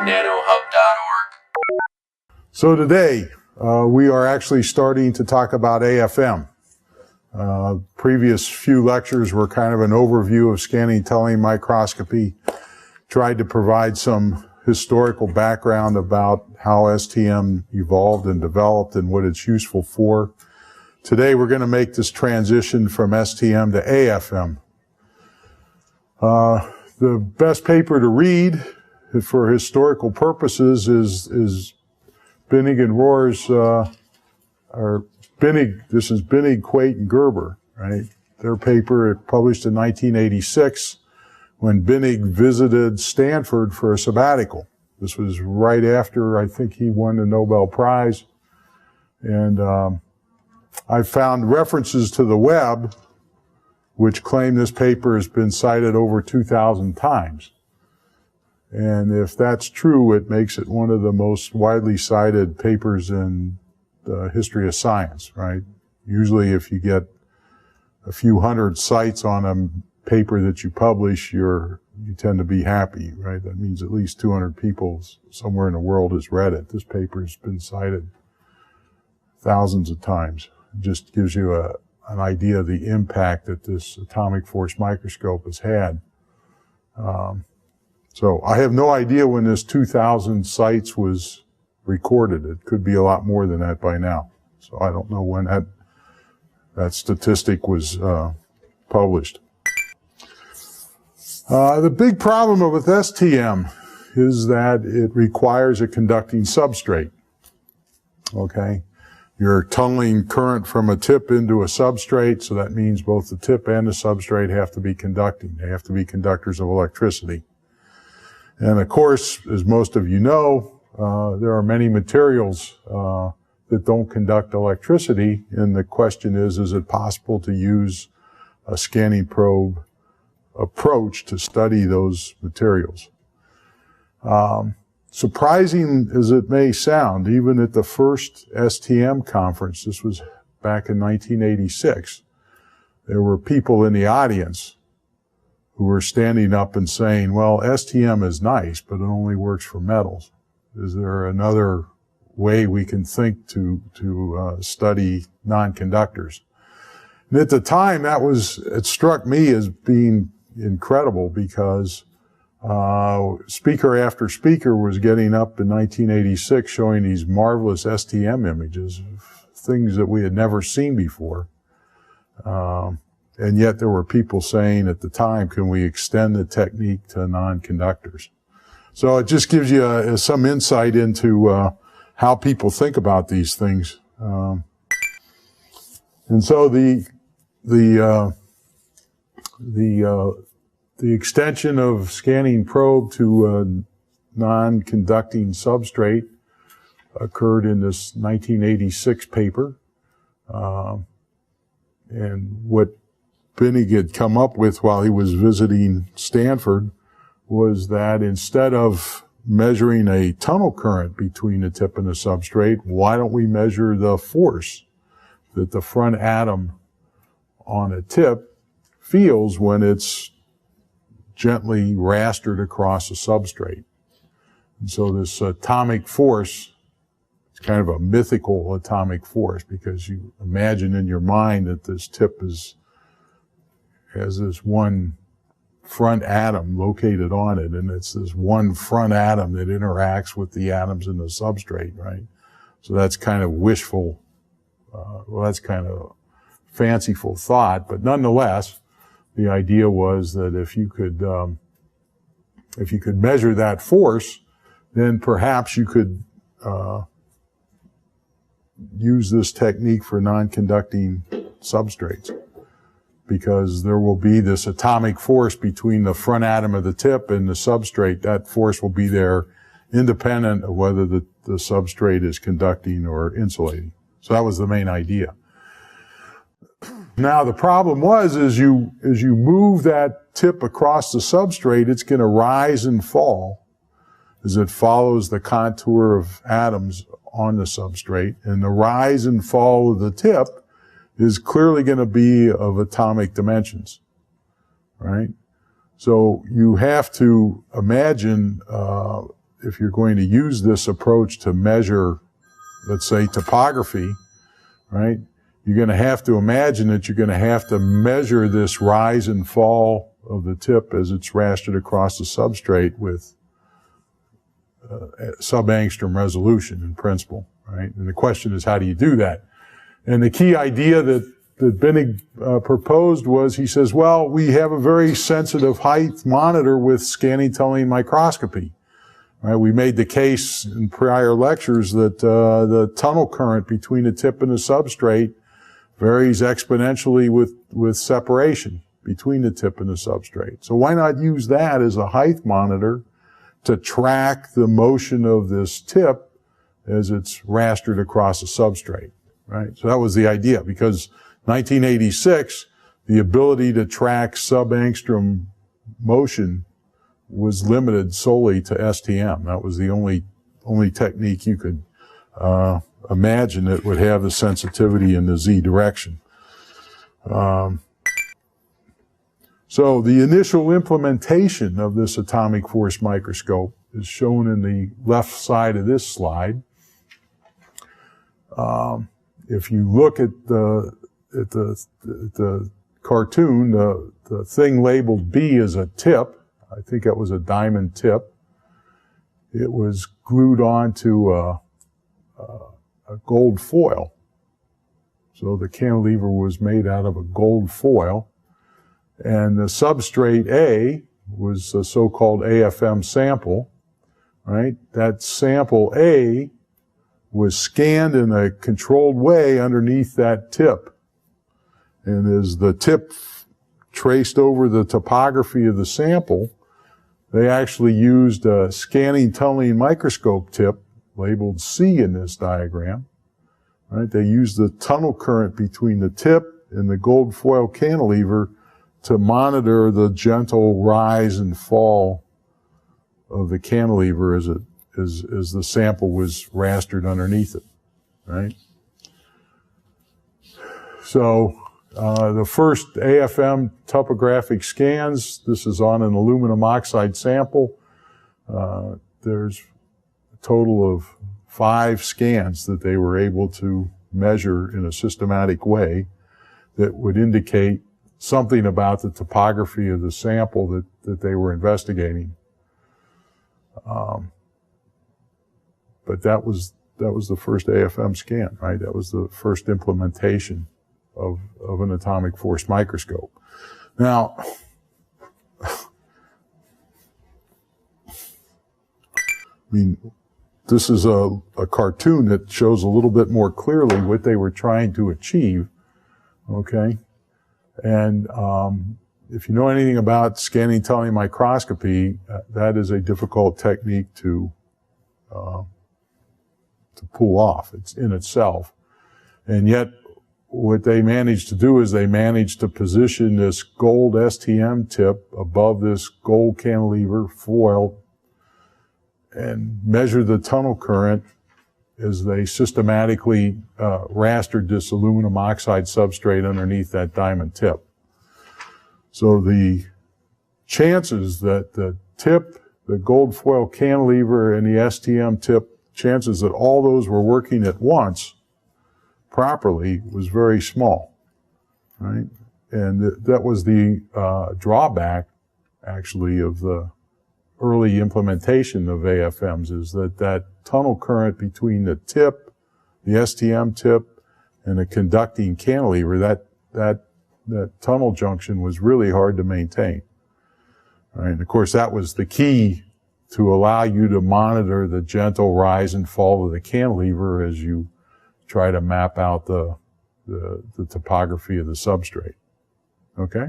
nanohub.org. So today, we are actually starting to talk about AFM. Previous few lectures were kind of an overview of scanning telemicroscopy, tried to provide some historical background about how STM evolved and developed and what it's useful for. Today we're going to make this transition from STM to AFM. The best paper to read for historical purposes is Binnig and Rohr's, this is Binnig, Quate, and Gerber, right? Their paper published in 1986 when Binnig visited Stanford for a sabbatical. This was right after, I think, he won the Nobel Prize. And I found references to the web which claim this paper has been cited over 2,000 times. And if that's true, it makes it one of the most widely cited papers in the history of science, right? Usually if you get a few hundred cites on a paper that you publish, you tend to be happy, right? That means at least 200 people somewhere in the world has read it. This paper has been cited thousands of times. It just gives you an idea of the impact that this atomic force microscope has had. So I have no idea when this 2,000 cites was recorded. It could be a lot more than that by now. So I don't know when that statistic was published. The big problem with STM is that it requires a conducting substrate. Okay? You're tunneling current from a tip into a substrate, so that means both the tip and the substrate have to be conducting. They have to be conductors of electricity. And of course, as most of you know, there are many materials that don't conduct electricity, and the question is it possible to use a scanning probe approach to study those materials? Surprising as it may sound, even at the first STM conference, this was back in 1986, there were people in the audience who were standing up and saying, well, STM is nice, but it only works for metals. Is there another way we can think to study non-conductors? And at the time, it struck me as being incredible because speaker after speaker was getting up in 1986 showing these marvelous STM images of things that we had never seen before. And yet there were people saying at the time, can we extend the technique to non-conductors? So it just gives you some insight into how people think about these things. And so the extension of scanning probe to a non-conducting substrate occurred in this 1986 paper. And what Binnig had come up with while he was visiting Stanford was that instead of measuring a tunnel current between the tip and the substrate, why don't we measure the force that the front atom on a tip feels when it's gently rastered across a substrate? And so this atomic force, it's kind of a mythical atomic force because you imagine in your mind that this tip has this one front atom located on it, and it's this one front atom that interacts with the atoms in the substrate, right? So that's kind of wishful, that's kind of fanciful thought, but nonetheless, the idea was that if you could measure that force, then perhaps you could use this technique for non-conducting substrates, because there will be this atomic force between the front atom of the tip and the substrate. That force will be there independent of whether the substrate is conducting or insulating. So that was the main idea. Now the problem was, as you move that tip across the substrate, it's going to rise and fall as it follows the contour of atoms on the substrate. And the rise and fall of the tip is clearly going to be of atomic dimensions, right? So you have to imagine if you're going to use this approach to measure, let's say, topography, right, you're going to have to imagine that you're going to have to measure this rise and fall of the tip as it's rastered across the substrate with sub-angstrom resolution in principle, right? And the question is, how do you do that? And the key idea that Binnig proposed was, he says, well, we have a very sensitive height monitor with scanning tunneling microscopy. Right? We made the case in prior lectures that the tunnel current between the tip and the substrate varies exponentially with separation between the tip and the substrate. So why not use that as a height monitor to track the motion of this tip as it's rastered across the substrate, right? So that was the idea, because 1986, the ability to track sub-angstrom motion was limited solely to STM. That was the only technique you could imagine that would have the sensitivity in the Z direction. So the initial implementation of this atomic force microscope is shown in the left side of this slide. If you look at the cartoon, the thing labeled B is a tip. I think that was a diamond tip. It was glued onto a gold foil. So the cantilever was made out of a gold foil. And the substrate A was a so-called AFM sample, right? That sample A was scanned in a controlled way underneath that tip. And as the tip traced over the topography of the sample, they actually used a scanning tunneling microscope tip labeled C in this diagram. Right? They used the tunnel current between the tip and the gold foil cantilever to monitor the gentle rise and fall of the cantilever as the sample was rastered underneath it. Right? So the first AFM topographic scans, this is on an aluminum oxide sample. There's a total of 5 scans that they were able to measure in a systematic way that would indicate something about the topography of the sample that they were investigating. But that was the first AFM scan, right? That was the first implementation of an atomic force microscope. Now, I mean, this is a cartoon that shows a little bit more clearly what they were trying to achieve, okay? And if you know anything about scanning tunneling microscopy, that is a difficult technique to pull off. It's in itself. And yet, what they managed to do is they managed to position this gold STM tip above this gold cantilever foil and measure the tunnel current as they systematically rastered this aluminum oxide substrate underneath that diamond tip. So the chances that the tip, the gold foil cantilever, and the STM tip, chances that all those were working at once properly was very small, right? And that was the drawback, actually, of the early implementation of AFMs, is that tunnel current between the tip, the STM tip, and the conducting cantilever, that tunnel junction was really hard to maintain. Right? And of course, that was the key to allow you to monitor the gentle rise and fall of the cantilever as you try to map out the topography of the substrate. Okay?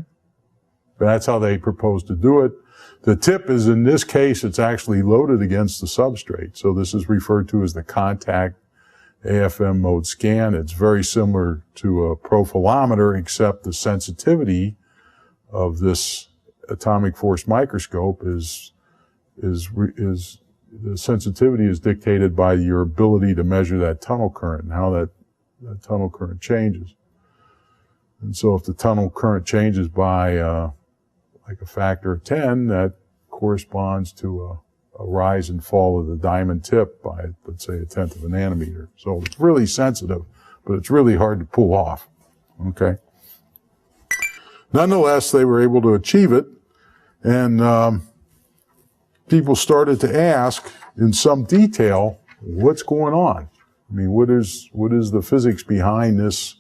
But that's how they proposed to do it. The tip is, in this case, it's actually loaded against the substrate. So this is referred to as the contact AFM mode scan. It's very similar to a profilometer, except the sensitivity of this atomic force microscope is the sensitivity is dictated by your ability to measure that tunnel current and how that tunnel current changes. And so if the tunnel current changes by like a factor of 10, that corresponds to rise and fall of the diamond tip by, let's say, 1/10 of a nanometer. So it's really sensitive, but it's really hard to pull off. Okay. Nonetheless, they were able to achieve it, and people started to ask in some detail, what's going on? I mean, what is the physics behind this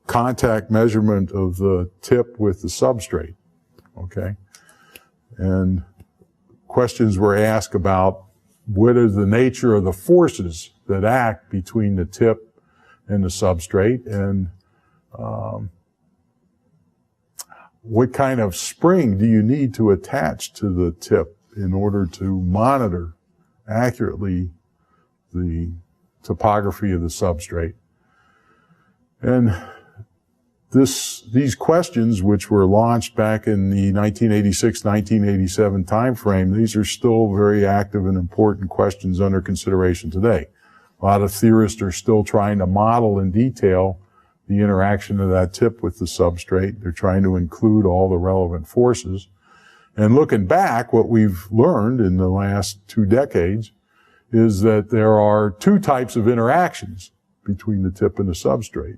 contact measurement of the tip with the substrate? Okay. And questions were asked about what is the nature of the forces that act between the tip and the substrate, and what kind of spring do you need to attach to the tip in order to monitor accurately the topography of the substrate. And these questions, which were launched back in the 1986-1987 timeframe, these are still very active and important questions under consideration today. A lot of theorists are still trying to model in detail the interaction of that tip with the substrate. They're trying to include all the relevant forces. And looking back, what we've learned in the last 2 decades is that there are 2 types of interactions between the tip and the substrate.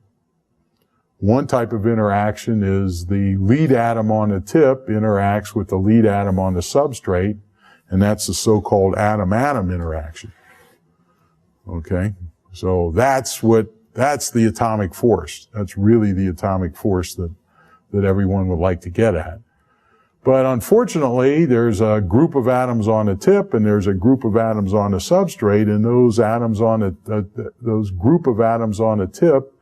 One type of interaction is the lead atom on the tip interacts with the lead atom on the substrate, and that's the so-called atom-atom interaction. Okay? So that's the atomic force. That's really the atomic force that everyone would like to get at. But unfortunately, there's a group of atoms on the tip and there's a group of atoms on the substrate, and those atoms on those group of atoms on the tip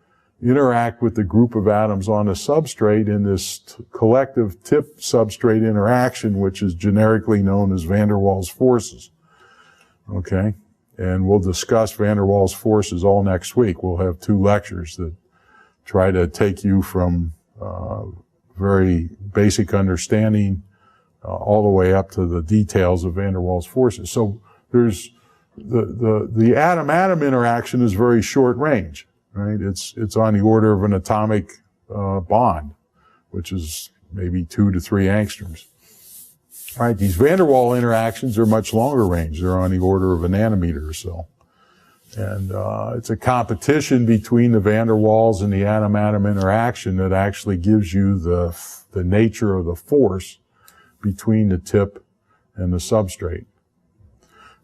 interact with the group of atoms on the substrate in this collective tip-substrate interaction, which is generically known as van der Waals forces. Okay? And we'll discuss van der Waals forces all next week. We'll have 2 lectures that try to take you from very basic understanding all the way up to the details of van der Waals forces. So there's the atom-atom interaction is very short range, right? It's on the order of an atomic bond, which is maybe 2 to 3 angstroms. All right, these van der Waals interactions are much longer range. They're on the order of a nanometer or so. And it's a competition between the van der Waals and the atom-atom interaction that actually gives you the nature of the force between the tip and the substrate.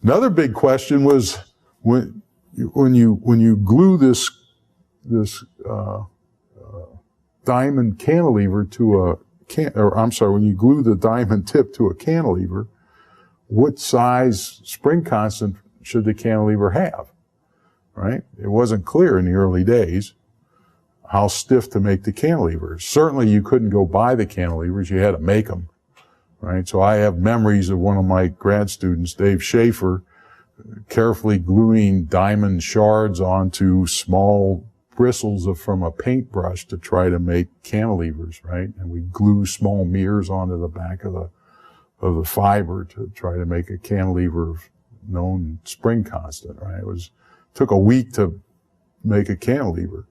Another big question was when you glue this diamond cantilever to when you glue the diamond tip to a cantilever, what size spring constant should the cantilever have? Right? It wasn't clear in the early days how stiff to make the cantilevers. Certainly you couldn't go buy the cantilevers, you had to make them. Right? So I have memories of one of my grad students, Dave Schaefer, carefully gluing diamond shards onto small bristles from a paintbrush to try to make cantilevers, right? And we glue small mirrors onto the back of the fiber to try to make a cantilever of known spring constant, right? Took a week to make a cantilever,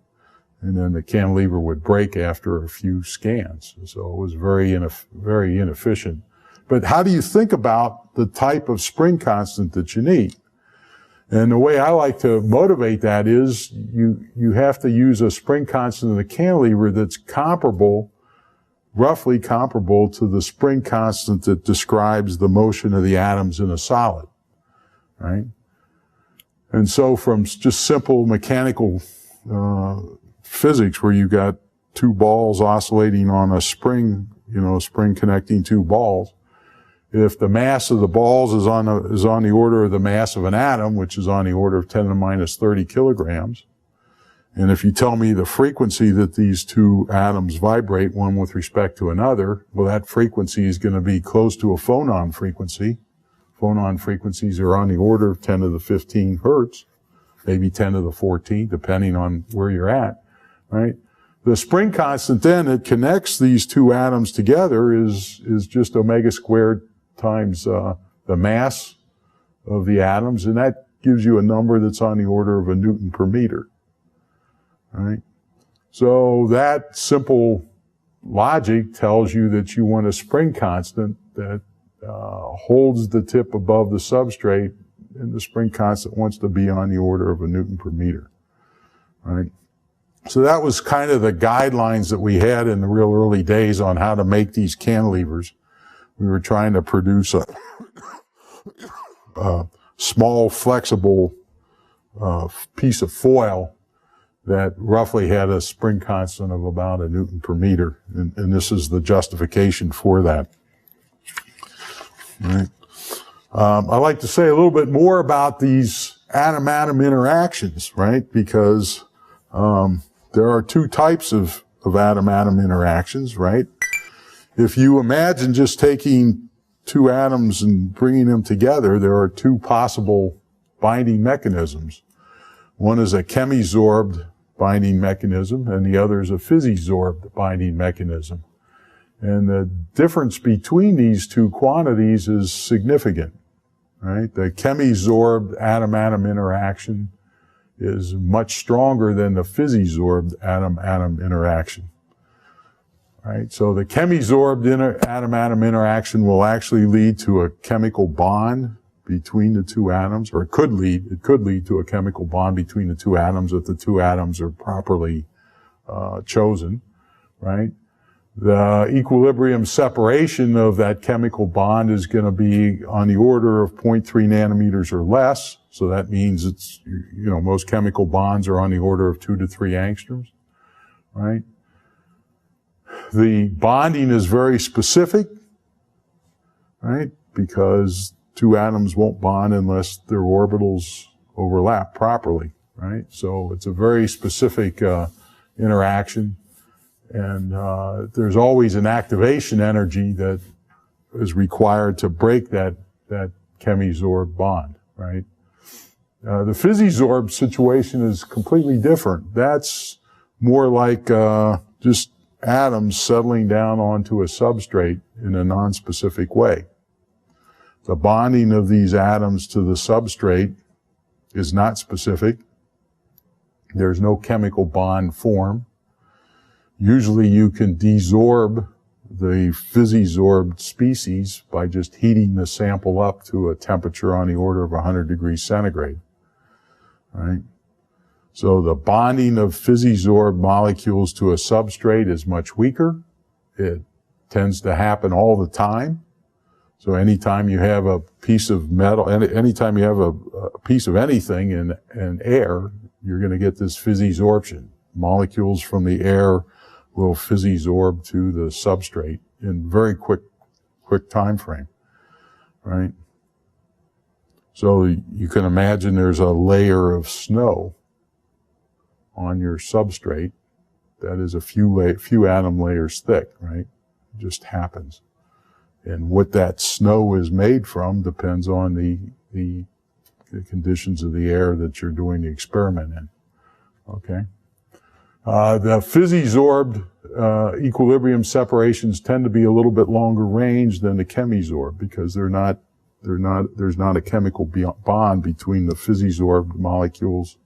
and then the cantilever would break after a few scans. So it was very inefficient. But how do you think about the type of spring constant that you need? And the way I like to motivate that is you have to use a spring constant in the cantilever that's roughly comparable to the spring constant that describes the motion of the atoms in a solid, right? And so from just simple mechanical physics, where you got 2 balls oscillating on a spring, spring connecting 2 balls, if the mass of the balls is on the order of the mass of an atom, which is on the order of 10 to the minus 30 kilograms, and if you tell me the frequency that these 2 atoms vibrate, one with respect to another, well, that frequency is going to be close to a phonon frequency. Phonon frequencies are on the order of 10 to the 15 hertz, maybe 10 to the 14, depending on where you're at, right? The spring constant then that connects these 2 atoms together is just omega squared times the mass of the atoms, and that gives you a number that's on the order of a Newton per meter, right? So that simple logic tells you that you want a spring constant that holds the tip above the substrate, and the spring constant wants to be on the order of a Newton per meter, right? So that was kind of the guidelines that we had in the real early days on how to make these cantilevers. We were trying to produce a small, flexible piece of foil that roughly had a spring constant of about a Newton per meter, and this is the justification for that. Right. I'd like to say a little bit more about these atom-atom interactions, right? Because there are two types of atom-atom interactions, right? If you imagine just taking two atoms and bringing them together, there are two possible binding mechanisms. One is a chemisorbed binding mechanism, and the other is a physisorbed binding mechanism. And the difference between these two quantities is significant, right? The chemisorbed atom-atom interaction is much stronger than the physisorbed atom-atom interaction, right? So the chemisorbed atom-atom interaction will actually lead to a chemical bond between the two atoms, or it could lead to a chemical bond between the two atoms if the two atoms are properly chosen, right? The equilibrium separation of that chemical bond is going to be on the order of 0.3 nanometers or less. So that means it's, most chemical bonds are on the order of 2 to 3 angstroms, right? The bonding is very specific, right? Because two atoms won't bond unless their orbitals overlap properly, right? So it's a very specific interaction. And there's always an activation energy that is required to break that chemisorb bond, right? The physisorb situation is completely different. That's more like just atoms settling down onto a substrate in a non-specific way. The bonding of these atoms to the substrate is not specific. There's no chemical bond form. Usually you can desorb the physisorbed species by just heating the sample up to a temperature on the order of 100 degrees centigrade, right? So the bonding of physisorbed molecules to a substrate is much weaker. It tends to happen all the time. So anytime you have a piece of metal, anytime you have a piece of anything in air, you're going to get this physisorption. Molecules from the air will physisorb to the substrate in very quick time frame, right? So you can imagine there's a layer of snow on your substrate that is a few atom layers thick, right? It just happens. And what that snow is made from depends on the conditions of the air that you're doing the experiment in, okay? The physisorbed equilibrium separations tend to be a little bit longer range than the chemisorb because there's not a chemical bond between the physisorbed molecules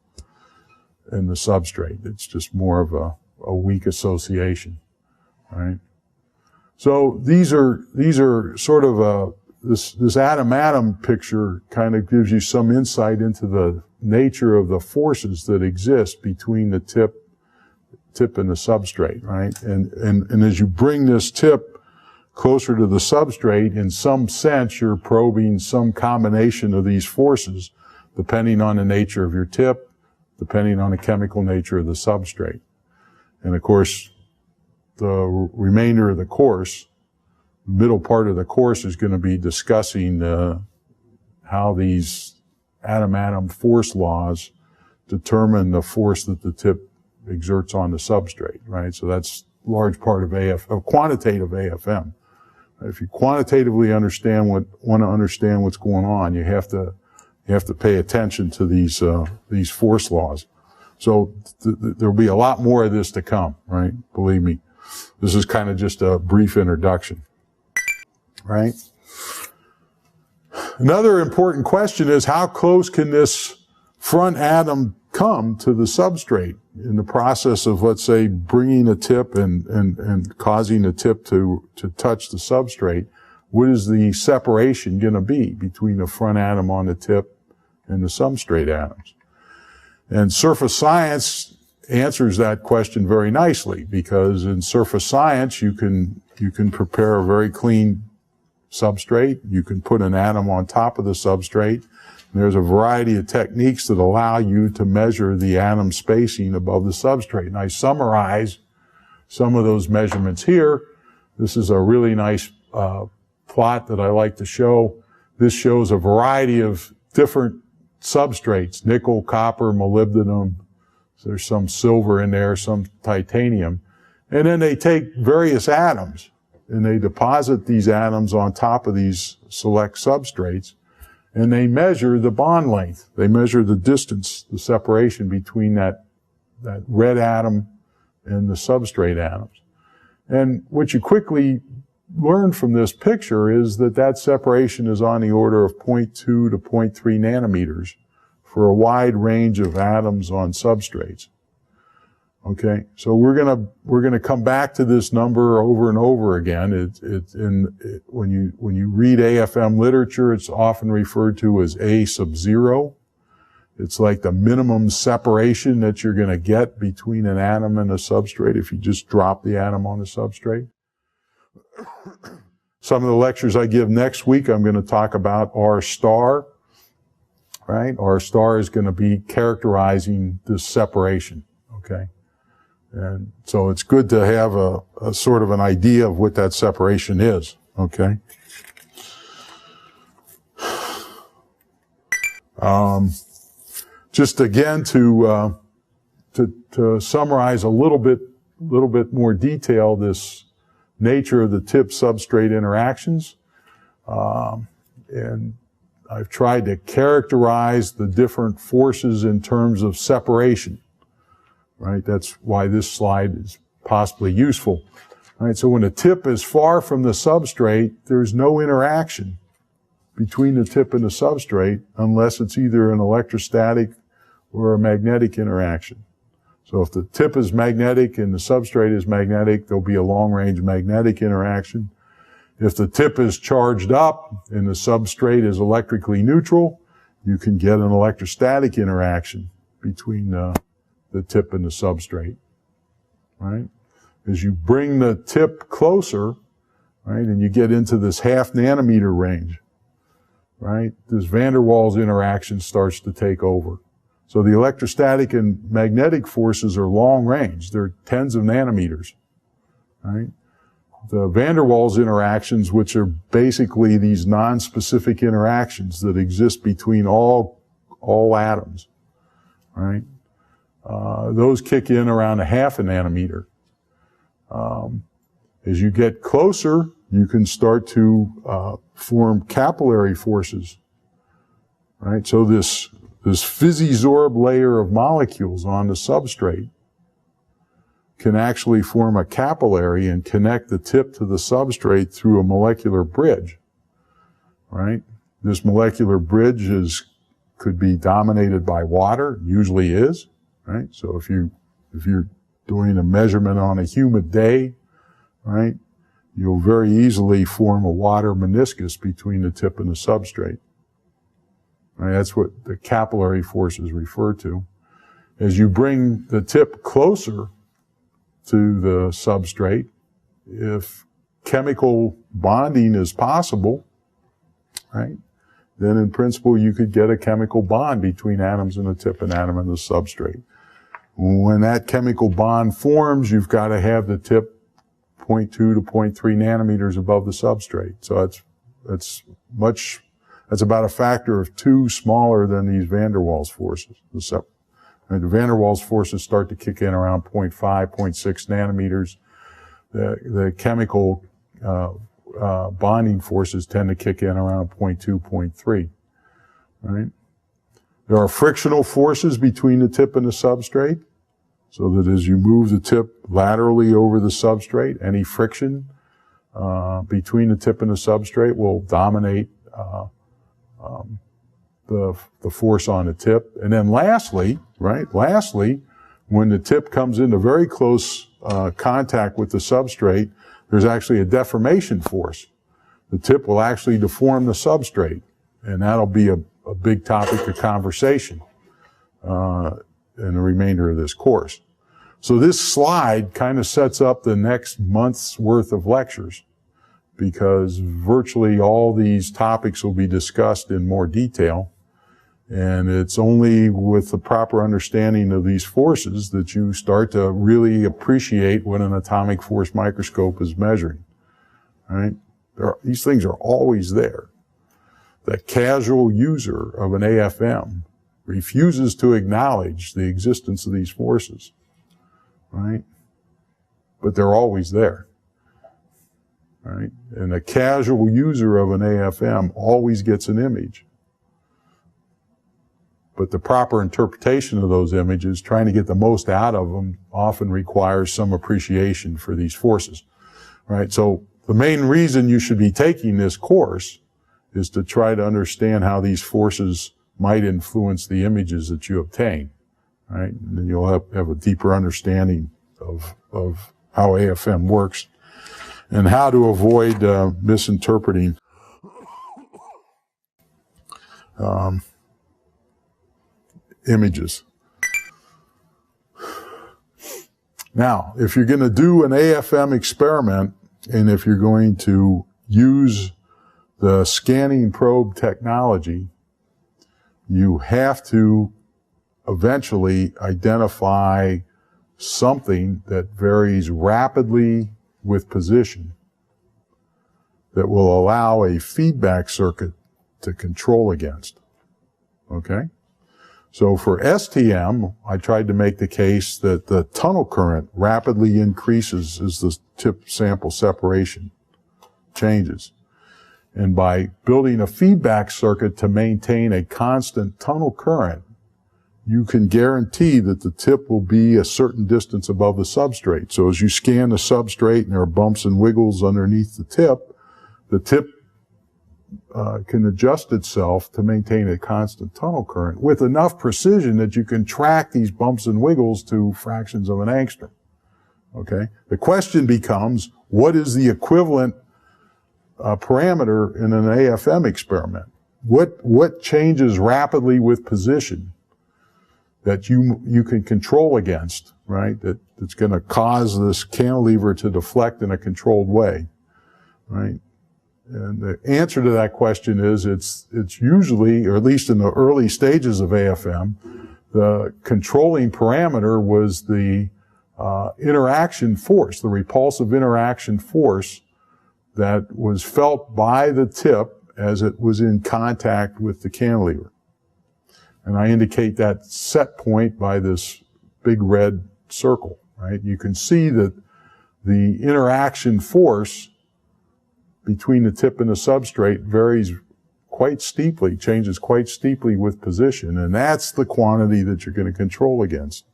and the substrate. It's just more of a weak association, right? So these are sort of this atom-atom picture kind of gives you some insight into the nature of the forces that exist between the tip and the substrate, right? And as you bring this tip closer to the substrate, in some sense, you're probing some combination of these forces, depending on the nature of your tip, depending on the chemical nature of the substrate. And of course, the remainder of the course, the middle part of the course is going to be discussing how these atom-atom force laws determine the force that the tip exerts on the substrate, right? So that's a large part of quantitative AFM. If you quantitatively want to understand what's going on, you have to pay attention to these force laws. So there'll be a lot more of this to come, right? Believe me. This is kind of just a brief introduction, right? Another important question is how close can this front atom come to the substrate in the process of, let's say, bringing a tip and causing the tip to touch the substrate. what is the separation going to be between the front atom on the tip and the substrate atoms? And surface science answers that question very nicely, because in surface science you can prepare a very clean substrate. You can put an atom on top of the substrate. There's a variety of techniques that allow you to measure the atom spacing above the substrate. And I summarize some of those measurements here. This is a really nice plot that I like to show. This shows a variety of different substrates: nickel, copper, molybdenum. There's some silver in there, some titanium. And then they take various atoms and they deposit these atoms on top of these select substrates, and they measure the bond length. They measure the distance, the separation between that red atom and the substrate atoms. And what you quickly learn from this picture is that separation is on the order of 0.2 to 0.3 nanometers for a wide range of atoms on substrates. Okay, so we're gonna come back to this number over and over again. When you read AFM literature, it's often referred to as A sub 0. It's like the minimum separation that you're gonna get between an atom and a substrate if you just drop the atom on the substrate. Some of the lectures I give next week, I'm going to talk about R star. Right? R star is going to be characterizing this separation. Okay. And so it's good to have a sort of an idea of what that separation is. Okay. Just again to summarize a little bit more detail, this nature of the tip substrate interactions. And I've tried to characterize the different forces in terms of separation. Right? That's why this slide is possibly useful. Right? So when the tip is far from the substrate, there's no interaction between the tip and the substrate unless it's either an electrostatic or a magnetic interaction. So if the tip is magnetic and the substrate is magnetic, there'll be a long-range magnetic interaction. If the tip is charged up and the substrate is electrically neutral, you can get an electrostatic interaction between the tip and the substrate, right? As you bring the tip closer, right, and you get into this 0.5 nanometer range, right, this van der Waals interaction starts to take over. So the electrostatic and magnetic forces are long range. They're tens of nanometers, right? The van der Waals interactions, which are basically these non-specific interactions that exist between all atoms, right? Those kick in around 0.5 nanometer. As you get closer, you can start to form capillary forces, right? So this Fizzy-Zorb layer of molecules on the substrate can actually form a capillary and connect the tip to the substrate through a molecular bridge, right? This molecular bridge could be dominated by water, usually is, right? So if you're doing a measurement on a humid day, right, you'll very easily form a water meniscus between the tip and the substrate. Right? That's what the capillary forces refer to. As you bring the tip closer to the substrate, if chemical bonding is possible, right, then in principle you could get a chemical bond between atoms in the tip and atom in the substrate. When that chemical bond forms, you've got to have the tip 0.2 to 0.3 nanometers above the substrate. So that's about a factor of 2 smaller than these van der Waals forces. The van der Waals forces start to kick in around 0.5, 0.6 nanometers. The chemical bonding forces tend to kick in around 0.2, 0.3. Right? There are frictional forces between the tip and the substrate, so that as you move the tip laterally over the substrate, any friction between the tip and the substrate will dominate the force on the tip. And then lastly, when the tip comes into very close contact with the substrate, there's actually a deformation force. the tip will actually deform the substrate. And that'll be a big topic of conversation in the remainder of this course. So this slide kind of sets up the next month's worth of lectures, because virtually all these topics will be discussed in more detail. And it's only with the proper understanding of these forces that you start to really appreciate what an atomic force microscope is measuring. Right? These things are always there. The casual user of an AFM refuses to acknowledge the existence of these forces. Right? But they're always there. Right? And a casual user of an AFM always gets an image. But the proper interpretation of those images, trying to get the most out of them, often requires some appreciation for these forces. Right? So the main reason you should be taking this course is to try to understand how these forces might influence the images that you obtain. Right? And then you'll have a deeper understanding of how AFM works and how to avoid misinterpreting images. Now, if you're going to do an AFM experiment, and if you're going to use the scanning probe technology, you have to eventually identify something that varies rapidly with position that will allow a feedback circuit to control against. Okay? So for STM, I tried to make the case that the tunnel current rapidly increases as the tip sample separation changes. And by building a feedback circuit to maintain a constant tunnel current, you can guarantee that the tip will be a certain distance above the substrate. So as you scan the substrate and there are bumps and wiggles underneath the tip can adjust itself to maintain a constant tunnel current with enough precision that you can track these bumps and wiggles to fractions of an angstrom. Okay? The question becomes, what is the equivalent parameter in an AFM experiment? What changes rapidly with position that you can control against, right? That's going to cause this cantilever to deflect in a controlled way, right? And the answer to that question is it's usually, or at least in the early stages of AFM, the controlling parameter was the interaction force, the repulsive interaction force that was felt by the tip as it was in contact with the cantilever. And I indicate that set point by this big red circle, right? You can see that the interaction force between the tip and the substrate varies quite steeply, changes quite steeply with position, and that's the quantity that you're going to control against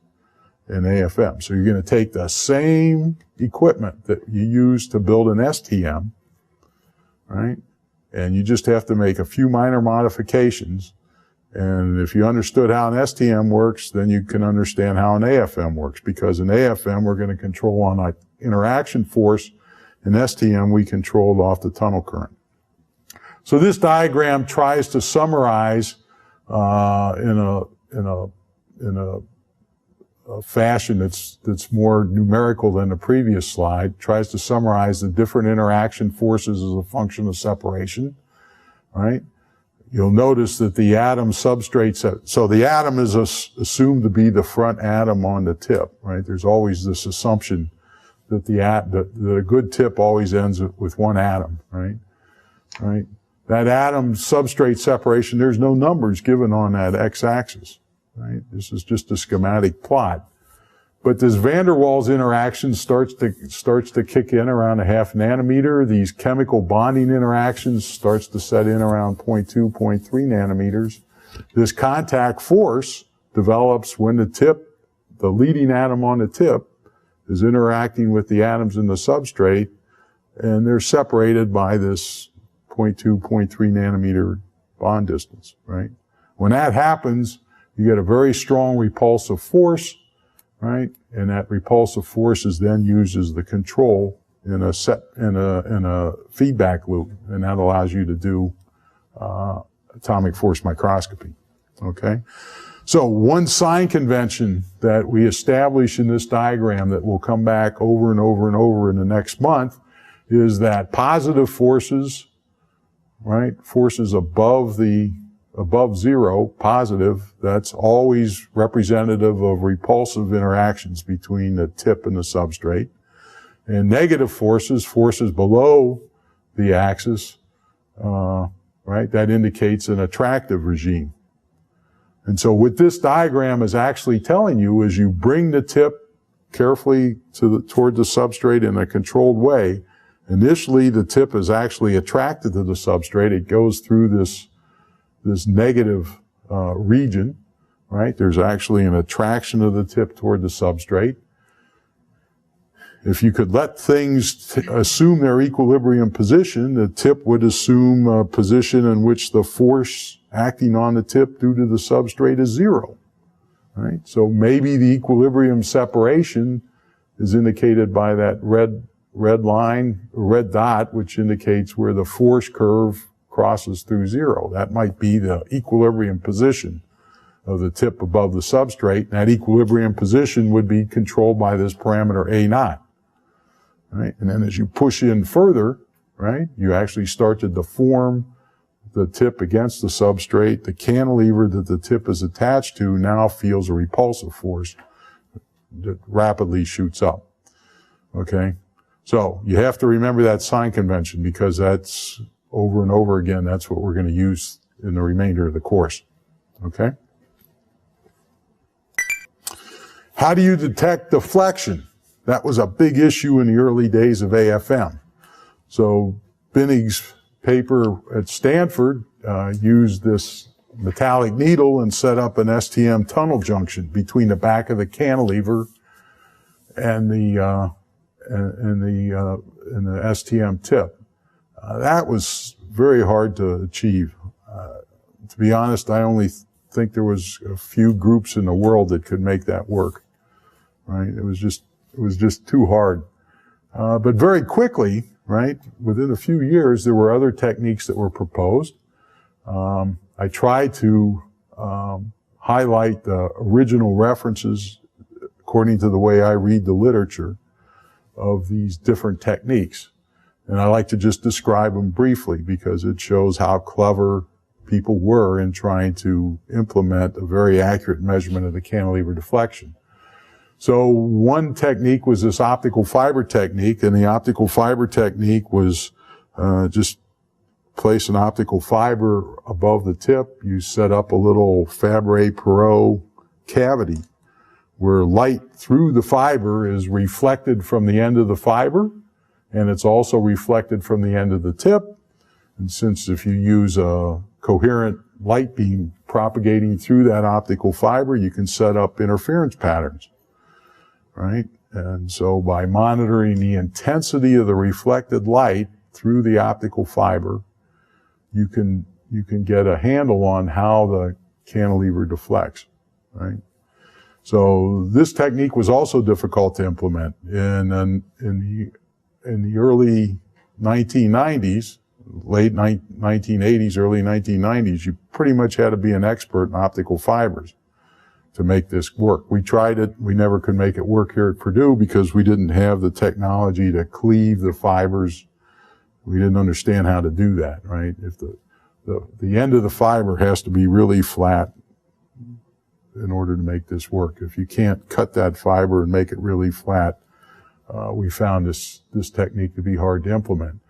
in AFM. So you're going to take the same equipment that you use to build an STM, right? And you just have to make a few minor modifications. And if you understood how an STM works, then you can understand how an AFM works, because in AFM we're going to control on an interaction force. In STM, we controlled off the tunnel current. So this diagram tries to summarize in a fashion that's more numerical than the previous slide. Tries to summarize the different interaction forces as a function of separation. Right? You'll notice that the atom substrate, so the atom is assumed to be the front atom on the tip. Right? There's always this assumption that that a good tip always ends with one atom, right? Right? That atom substrate separation, there's no numbers given on that x-axis, right? This is just a schematic plot. But this van der Waals interaction starts to kick in around 0.5 nanometer. These chemical bonding interactions starts to set in around 0.2, 0.3 nanometers. This contact force develops when the leading atom on the tip is interacting with the atoms in the substrate, and they're separated by this 0.2, 0.3 nanometer bond distance, right? When that happens, you get a very strong repulsive force, right? And that repulsive force is then used as the control in a feedback loop, and that allows you to do atomic force microscopy. Okay? So one sign convention that we establish in this diagram that will come back over and over and over in the next month is that positive forces, right, forces above zero, positive, that's always representative of repulsive interactions between the tip and the substrate. And negative forces, forces below the axis, right, that indicates an attractive regime. And so what this diagram is actually telling you is you bring the tip carefully toward the substrate in a controlled way. Initially, the tip is actually attracted to the substrate. It goes through this negative region, right? There's actually an attraction of the tip toward the substrate. If you could let things assume their equilibrium position, the tip would assume a position in which the force acting on the tip due to the substrate is zero, right? So maybe the equilibrium separation is indicated by that red line, red dot, which indicates where the force curve crosses through zero. That might be the equilibrium position of the tip above the substrate. And that equilibrium position would be controlled by this parameter A naught, right? And then as you push in further, right, you actually start to deform the tip against the substrate. The cantilever that the tip is attached to now feels a repulsive force that rapidly shoots up. Okay? So you have to remember that sign convention because that's over and over again, that's what we're going to use in the remainder of the course. Okay? How do you detect deflection? That was a big issue in the early days of AFM. So Binnig's paper at Stanford used this metallic needle and set up an STM tunnel junction between the back of the cantilever and the STM tip. That was very hard to achieve. To be honest, I only think there was a few groups in the world that could make that work. Right? It was just too hard. But very quickly, right, within a few years, there were other techniques that were proposed. I tried to highlight the original references according to the way I read the literature of these different techniques. And I like to just describe them briefly because it shows how clever people were in trying to implement a very accurate measurement of the cantilever deflection. So one technique was this optical fiber technique, and the optical fiber technique was just place an optical fiber above the tip. You set up a little Fabry-Perot cavity where light through the fiber is reflected from the end of the fiber, and it's also reflected from the end of the tip. And since if you use a coherent light beam propagating through that optical fiber, you can set up interference patterns, right? And so by monitoring the intensity of the reflected light through the optical fiber, you can get a handle on how the cantilever deflects, right? So this technique was also difficult to implement. In the early 1990s, late 1980s, early 1990s, you pretty much had to be an expert in optical fibers to make this work. We tried it. We never could make it work here at Purdue because we didn't have the technology to cleave the fibers. We didn't understand how to do that, right? If the end of the fiber has to be really flat in order to make this work. If you can't cut that fiber and make it really flat, we found this technique to be hard to implement.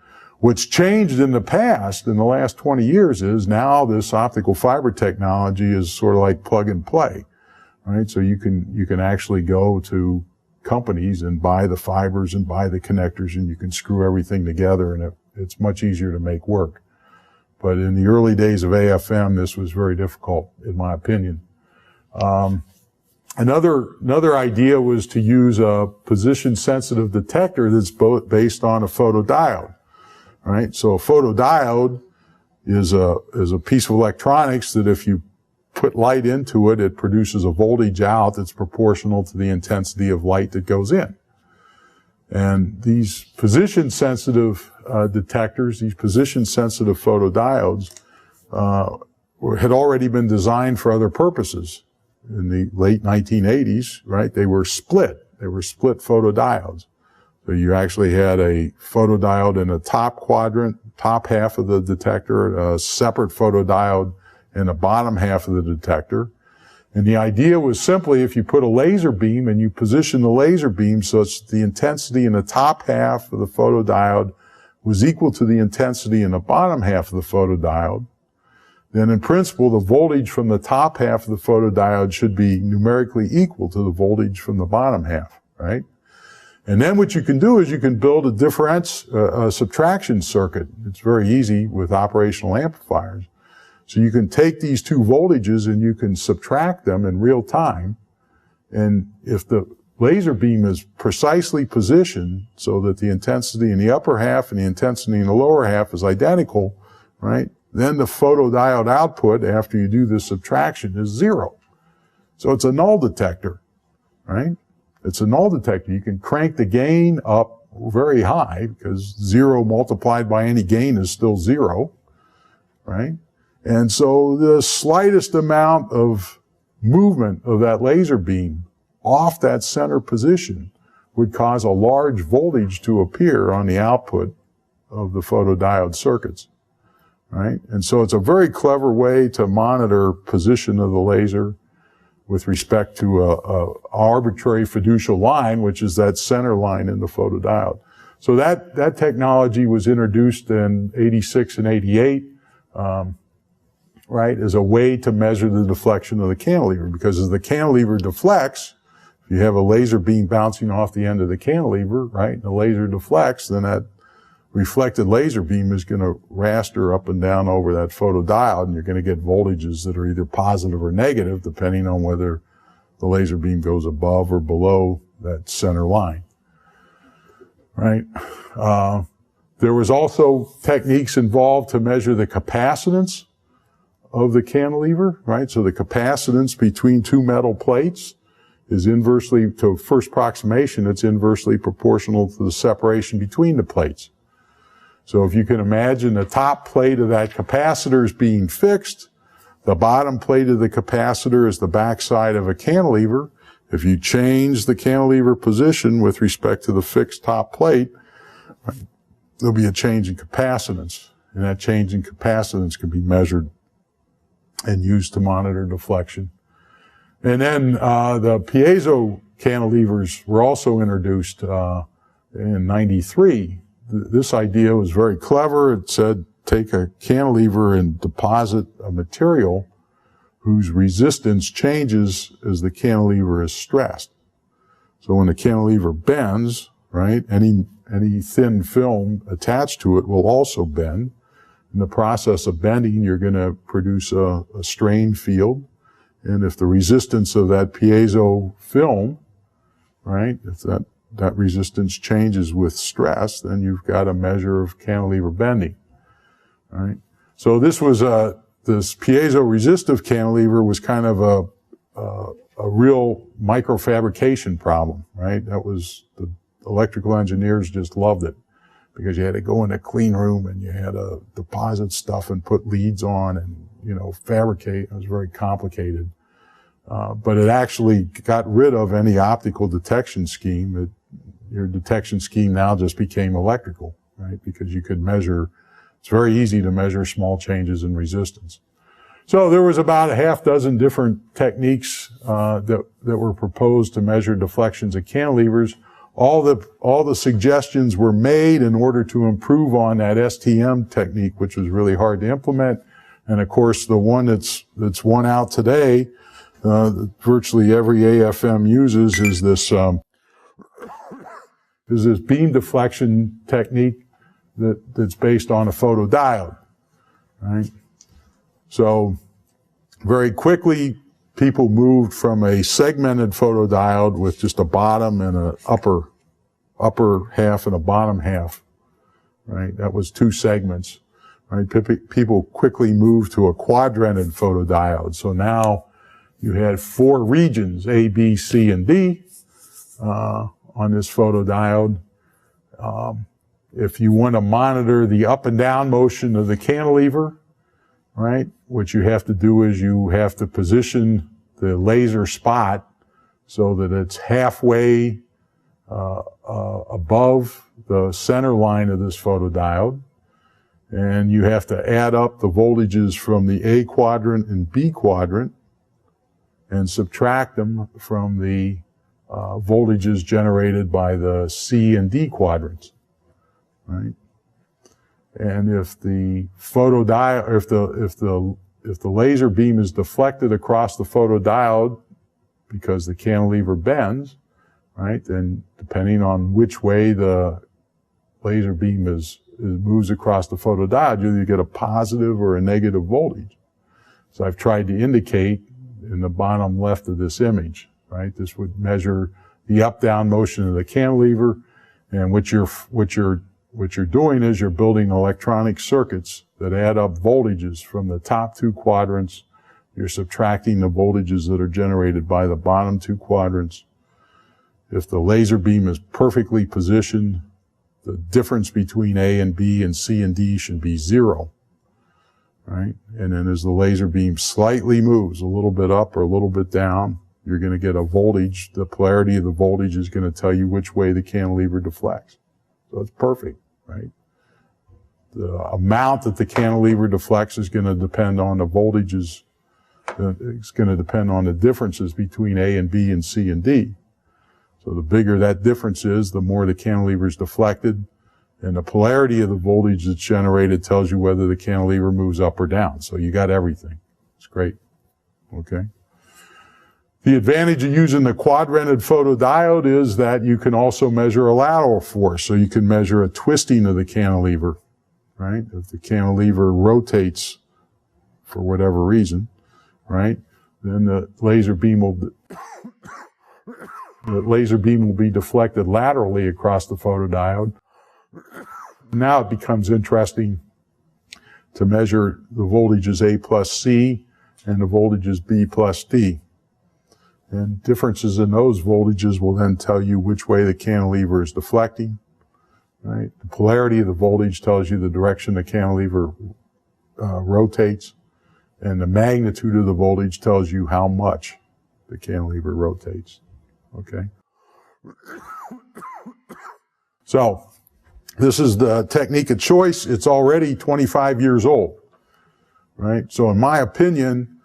What's changed in the past, in the last 20 years, is now this optical fiber technology is sort of like plug and play, right? So you can actually go to companies and buy the fibers and buy the connectors, and you can screw everything together, and it's much easier to make work. But in the early days of AFM, this was very difficult, in my opinion. Another idea was to use a position-sensitive detector that's based on a photodiode, right? So a photodiode is a piece of electronics that if you put light into it, it produces a voltage out that's proportional to the intensity of light that goes in. And these position-sensitive detectors, these position-sensitive photodiodes, had already been designed for other purposes. In the late 1980s, right, they were split. They were split photodiodes. So you actually had a photodiode in the top quadrant, top half of the detector, a separate photodiode in the bottom half of the detector. And the idea was simply if you put a laser beam and you position the laser beam such that the intensity in the top half of the photodiode was equal to the intensity in the bottom half of the photodiode, then in principle the voltage from the top half of the photodiode should be numerically equal to the voltage from the bottom half, right? And then what you can do is you can build a subtraction circuit. It's very easy with operational amplifiers. So you can take these two voltages and you can subtract them in real time. And if the laser beam is precisely positioned so that the intensity in the upper half and the intensity in the lower half is identical, right? Then the photodiode output after you do the subtraction is 0. So it's a null detector, right? It's a null detector. You can crank the gain up very high because 0 multiplied by any gain is still 0, right? And so the slightest amount of movement of that laser beam off that center position would cause a large voltage to appear on the output of the photodiode circuits, right? And so it's a very clever way to monitor position of the laser with respect to a arbitrary fiducial line, which is that center line in the photodiode. So that technology was introduced in 86 and 88, right, as a way to measure the deflection of the cantilever. Because as the cantilever deflects, if you have a laser beam bouncing off the end of the cantilever, right, and the laser deflects, then that reflected laser beam is going to raster up and down over that photodiode, and you're going to get voltages that are either positive or negative, depending on whether the laser beam goes above or below that center line, right? There was also techniques involved to measure the capacitance of the cantilever, right? So the capacitance between two metal plates is inversely, to first approximation, it's inversely proportional to the separation between the plates. So if you can imagine the top plate of that capacitor is being fixed, the bottom plate of the capacitor is the backside of a cantilever. If you change the cantilever position with respect to the fixed top plate, right, there'll be a change in capacitance. And that change in capacitance can be measured and used to monitor deflection. And then the piezo cantilevers were also introduced in 93. This idea was very clever. It said take a cantilever and deposit a material whose resistance changes as the cantilever is stressed. So when the cantilever bends, right, any thin film attached to it will also bend. In the process of bending, you're going to produce a strain field. And if the resistance of that piezo film, right, if that resistance changes with stress, then you've got a measure of cantilever bending, right? So this was this piezo-resistive cantilever was kind of a real microfabrication problem, right? That was, the electrical engineers just loved it because you had to go in a clean room and you had to deposit stuff and put leads on and, you know, fabricate. It was very complicated. But it actually got rid of any optical detection scheme. Your detection scheme now just became electrical, right? Because you could measure, it's very easy to measure small changes in resistance. So there was about a half dozen different techniques that were proposed to measure deflections of cantilevers. All the suggestions were made in order to improve on that STM technique, which was really hard to implement. And of course, the one that's won out today, virtually every AFM uses, is this beam deflection technique that's based on a photodiode, right? So very quickly, people moved from a segmented photodiode with just a bottom and an upper half and a bottom half, right? That was two segments, right? People quickly moved to a quadranted photodiode. So now you had four regions, A, B, C, and D, on this photodiode. If you want to monitor the up and down motion of the cantilever, right, what you have to do is you have to position the laser spot so that it's halfway above the center line of this photodiode. And you have to add up the voltages from the A quadrant and B quadrant and subtract them from the voltages generated by the C and D quadrants, right? And if the photodiode, if the laser beam is deflected across the photodiode because the cantilever bends, right, then depending on which way the laser beam moves across the photodiode, you either get a positive or a negative voltage. So I've tried to indicate in the bottom left of this image, right? This would measure the up-down motion of the cantilever, and what you're doing is you're building electronic circuits that add up voltages from the top two quadrants. You're subtracting the voltages that are generated by the bottom two quadrants. If the laser beam is perfectly positioned, the difference between A and B and C and D should be 0, right? And then as the laser beam slightly moves, a little bit up or a little bit down, you're going to get a voltage. The polarity of the voltage is going to tell you which way the cantilever deflects. So it's perfect, right? The amount that the cantilever deflects is going to depend on the voltages. It's going to depend on the differences between A and B and C and D. So the bigger that difference is, the more the cantilever is deflected, and the polarity of the voltage that's generated tells you whether the cantilever moves up or down. So you got everything. It's great. Okay. The advantage of using the quadranted photodiode is that you can also measure a lateral force. So you can measure a twisting of the cantilever, right? If the cantilever rotates for whatever reason, right, then the laser beam will be deflected laterally across the photodiode. Now it becomes interesting to measure the voltages A plus C and the voltages B plus D. And differences in those voltages will then tell you which way the cantilever is deflecting, right? The polarity of the voltage tells you the direction the cantilever rotates, and the magnitude of the voltage tells you how much the cantilever rotates, okay? So, this is the technique of choice. It's already 25 years old, right? So in my opinion,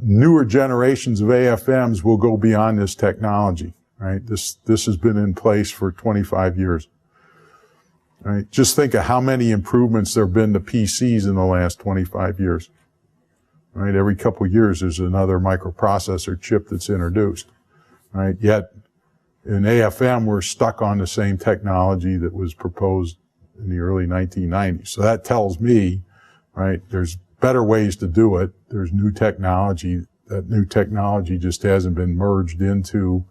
newer generations of AFMs will go beyond this technology, right? This has been in place for 25 years, right? Just think of how many improvements there have been to PCs in the last 25 years, right? Every couple of years there's another microprocessor chip that's introduced, right? Yet in AFM we're stuck on the same technology that was proposed in the early 1990s. So that tells me, right, there's better ways to do it. There's new technology. That new technology just hasn't been merged into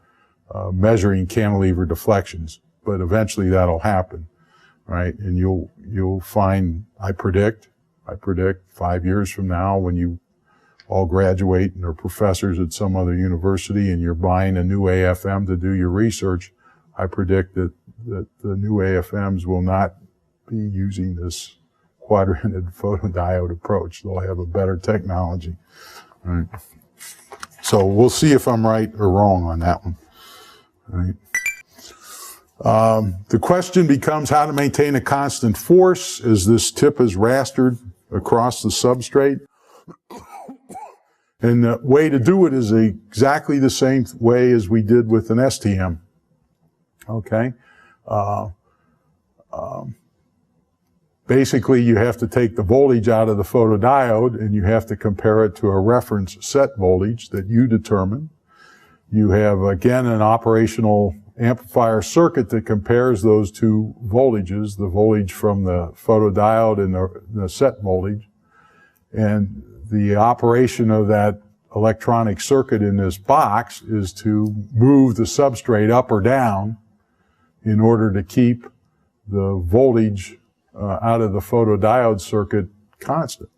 measuring cantilever deflections. But eventually that'll happen, right? And you'll find, I predict 5 years from now when you all graduate and are professors at some other university and you're buying a new AFM to do your research, I predict that the new AFMs will not be using this quadranted photodiode approach. They'll have a better technology, right? So we'll see if I'm right or wrong on that one, right? The question becomes how to maintain a constant force as this tip is rastered across the substrate. And the way to do it is exactly the same way as we did with an STM, okay? Basically, you have to take the voltage out of the photodiode and you have to compare it to a reference set voltage that you determine. You have, again, an operational amplifier circuit that compares those two voltages, the voltage from the photodiode and the set voltage. And the operation of that electronic circuit in this box is to move the substrate up or down in order to keep the voltage out of the photodiode circuit constant.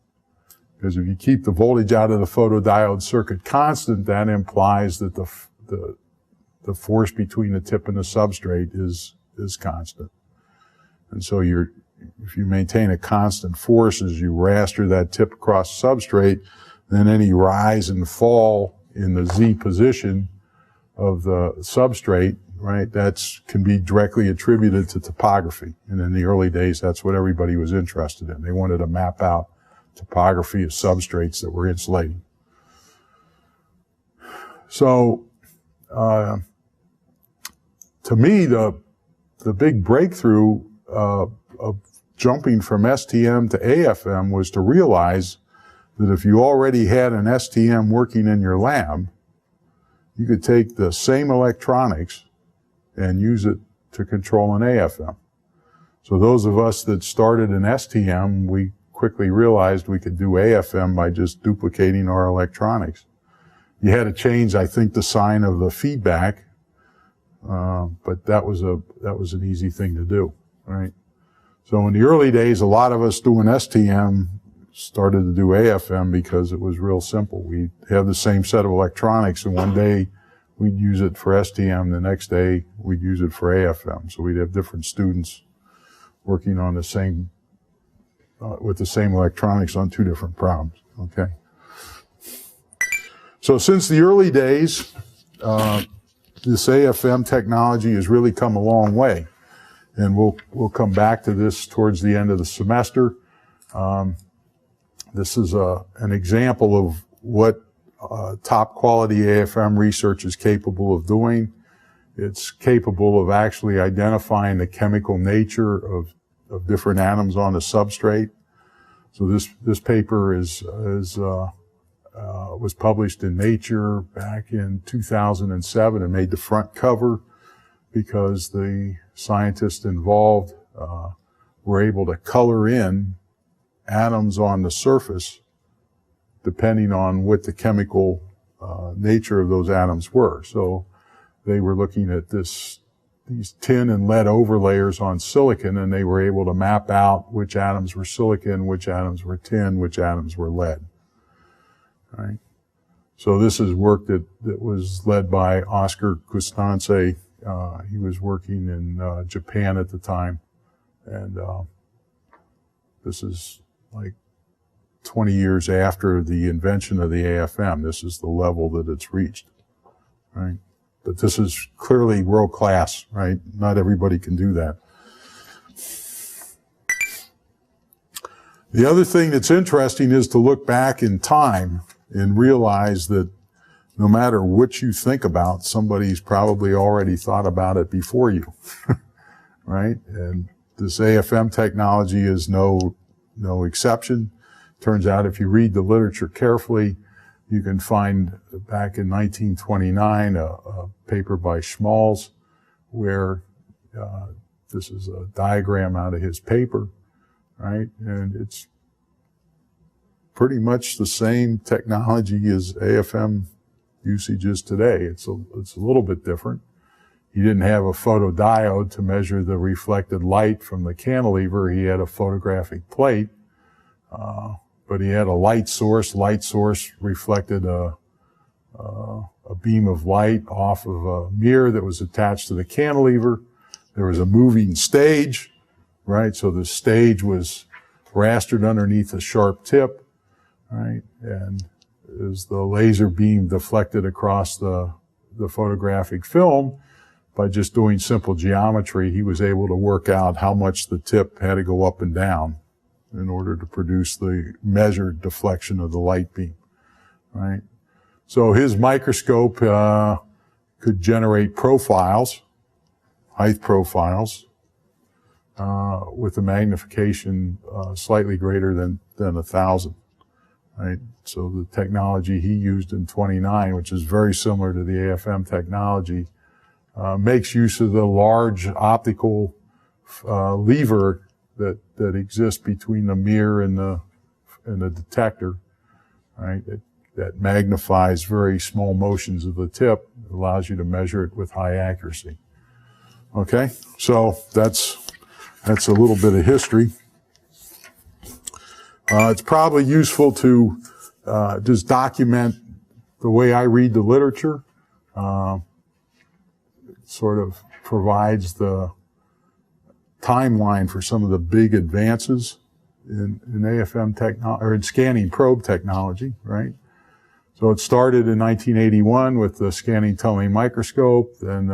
Because if you keep the voltage out of the photodiode circuit constant, that implies that the force between the tip and the substrate is constant. And so if you maintain a constant force as you raster that tip across the substrate, then any rise and fall in the Z position of the substrate, right, can be directly attributed to topography. And in the early days, that's what everybody was interested in. They wanted to map out topography of substrates that were insulating. So, to me, the big breakthrough of jumping from STM to AFM was to realize that if you already had an STM working in your lab, you could take the same electronics and use it to control an AFM. So those of us that started in STM, we quickly realized we could do AFM by just duplicating our electronics. You had to change, I think, the sign of the feedback, but that was an easy thing to do, right? So in the early days, a lot of us doing STM started to do AFM because it was real simple. We have the same set of electronics, and one day we'd use it for STM, the next day we'd use it for AFM. So we'd have different students working on the same, with the same electronics on two different problems, okay? So since the early days, this AFM technology has really come a long way. And we'll come back to this towards the end of the semester. This is an example of what top quality AFM research is capable of doing. It's capable of actually identifying the chemical nature of different atoms on the substrate. So this paper was published in Nature back in 2007 and made the front cover because the scientists involved were able to color in atoms on the surface depending on what the chemical nature of those atoms were. So they were looking at these tin and lead overlayers on silicon, and they were able to map out which atoms were silicon, which atoms were tin, which atoms were lead. Right? So this is work that was led by Oscar Costanze. He was working in Japan at the time, and this is like 20 years after the invention of the AFM. This is the level that it's reached, right? But this is clearly world class, right? Not everybody can do that. The other thing that's interesting is to look back in time and realize that no matter what you think about, somebody's probably already thought about it before you, right? And this AFM technology is no exception. Turns out if you read the literature carefully, you can find back in 1929 a paper by Schmalz where this is a diagram out of his paper, right? And it's pretty much the same technology as AFM usage is today. It's a little bit different. He didn't have a photodiode to measure the reflected light from the cantilever. He had a photographic plate, but he had a light source. Light source reflected a beam of light off of a mirror that was attached to the cantilever. There was a moving stage, right? So the stage was rastered underneath a sharp tip, right? And as the laser beam deflected across the photographic film, by just doing simple geometry, he was able to work out how much the tip had to go up and down in order to produce the measured deflection of the light beam, right? So his microscope could generate profiles, height profiles, with a magnification slightly greater than 1,000, right? So the technology he used in 29, which is very similar to the AFM technology, makes use of the large optical lever that exists between the mirror and the detector, right? That magnifies very small motions of the tip. It allows you to measure it with high accuracy. Okay, so that's a little bit of history. It's probably useful to just document the way I read the literature. It sort of provides the timeline for some of the big advances in AFM technology, or in scanning probe technology, right? So it started in 1981 with the scanning tunneling microscope. Then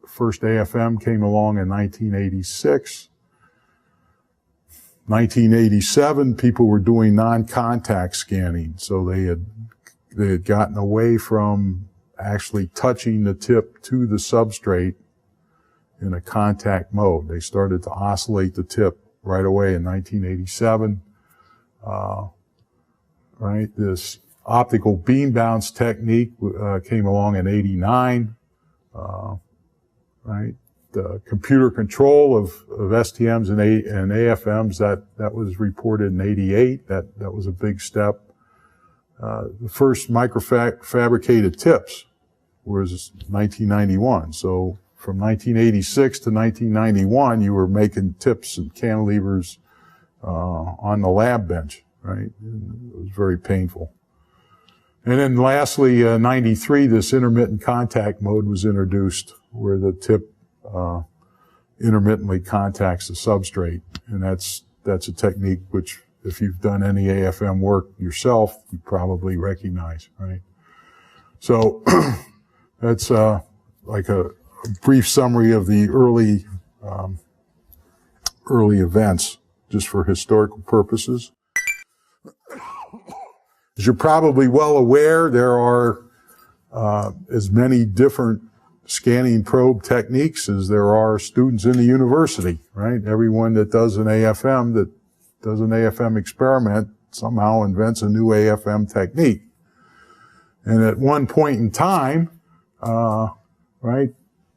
first AFM came along in 1986. 1987, people were doing non-contact scanning. So they had gotten away from actually touching the tip to the substrate in a contact mode. They started to oscillate the tip right away in 1987. Right, this optical beam bounce technique came along in 89. Right, the computer control of STMs and AFMs, that was reported in 88. That was a big step. The first microfabricated tips was 1991. So from 1986 to 1991, you were making tips and cantilevers on the lab bench, right? And it was very painful. And then lastly, 93, this intermittent contact mode was introduced, where the tip intermittently contacts the substrate. And that's a technique which, if you've done any AFM work yourself, you probably recognize, right? So that's like a brief summary of the early events, just for historical purposes. As you're probably well aware, there are as many different scanning probe techniques as there are students in the university, right? Everyone that does an AFM experiment somehow invents a new AFM technique. And at one point in time, right,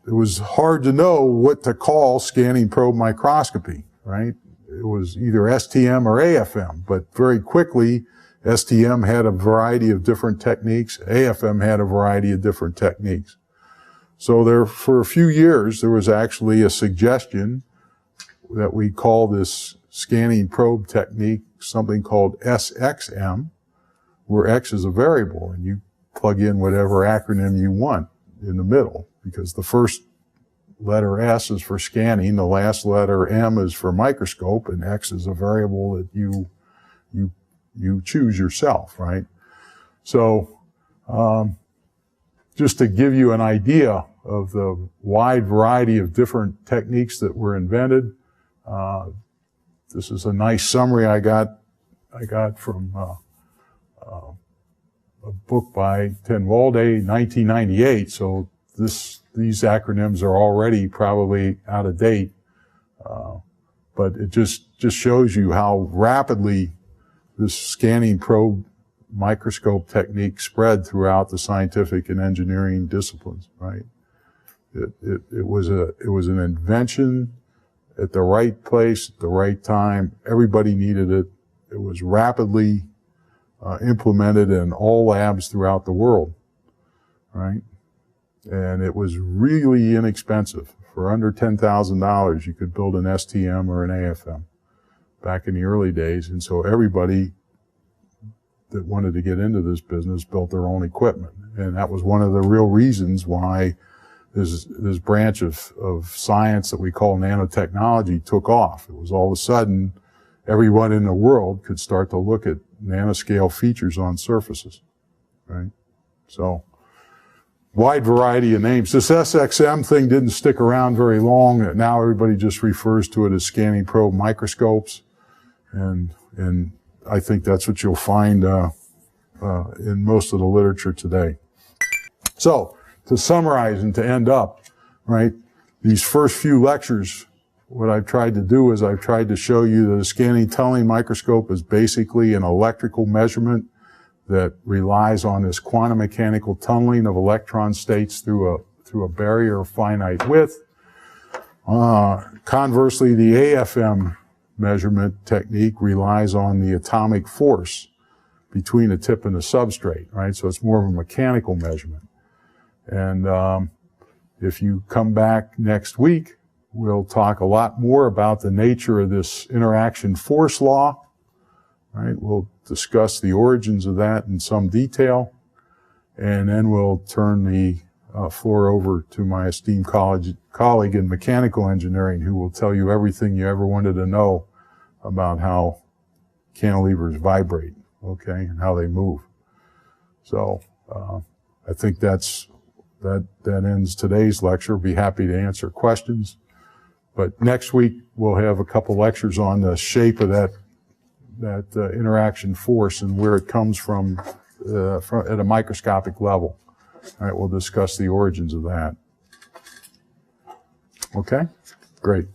it was hard to know what to call scanning probe microscopy, right? It was either STM or AFM, but very quickly, STM had a variety of different techniques. AFM had a variety of different techniques. So there, for a few years, there was actually a suggestion that we call this scanning probe technique something called SXM, where X is a variable, and you plug in whatever acronym you want in the middle, because the first letter S is for scanning, the last letter M is for microscope, and X is a variable that you choose yourself, right? So, just to give you an idea of the wide variety of different techniques that were invented, this is a nice summary I got from a book by Tenwalde, 1998. So these acronyms are already probably out of date, but it just shows you how rapidly this scanning probe microscope technique spread throughout the scientific and engineering disciplines, right? It was an invention at the right place, at the right time. Everybody needed it. It was rapidly implemented in all labs throughout the world, right? And it was really inexpensive. For under $10,000, you could build an STM or an AFM back in the early days. And so everybody that wanted to get into this business built their own equipment. And that was one of the real reasons why this branch of science that we call nanotechnology took off. It was all of a sudden, everyone in the world could start to look at nanoscale features on surfaces, right? So, wide variety of names. This SXM thing didn't stick around very long. Now everybody just refers to it as scanning probe microscopes. And I think that's what you'll find in most of the literature today. So, to summarize and to end up, right, these first few lectures, what I've tried to do is I've tried to show you that a scanning tunneling microscope is basically an electrical measurement that relies on this quantum mechanical tunneling of electron states through a barrier of finite width. Conversely, the AFM measurement technique relies on the atomic force between the tip and the substrate, right? So it's more of a mechanical measurement. And if you come back next week, we'll talk a lot more about the nature of this interaction force law, right? We'll discuss the origins of that in some detail, and then we'll turn the floor over to my esteemed colleague in mechanical engineering, who will tell you everything you ever wanted to know about how cantilevers vibrate, okay, and how they move. So I think that ends today's lecture. Be happy to answer questions. But next week we'll have a couple lectures on the shape of that interaction force and where it comes from at a microscopic level. All right, we'll discuss the origins of that. Okay? Great.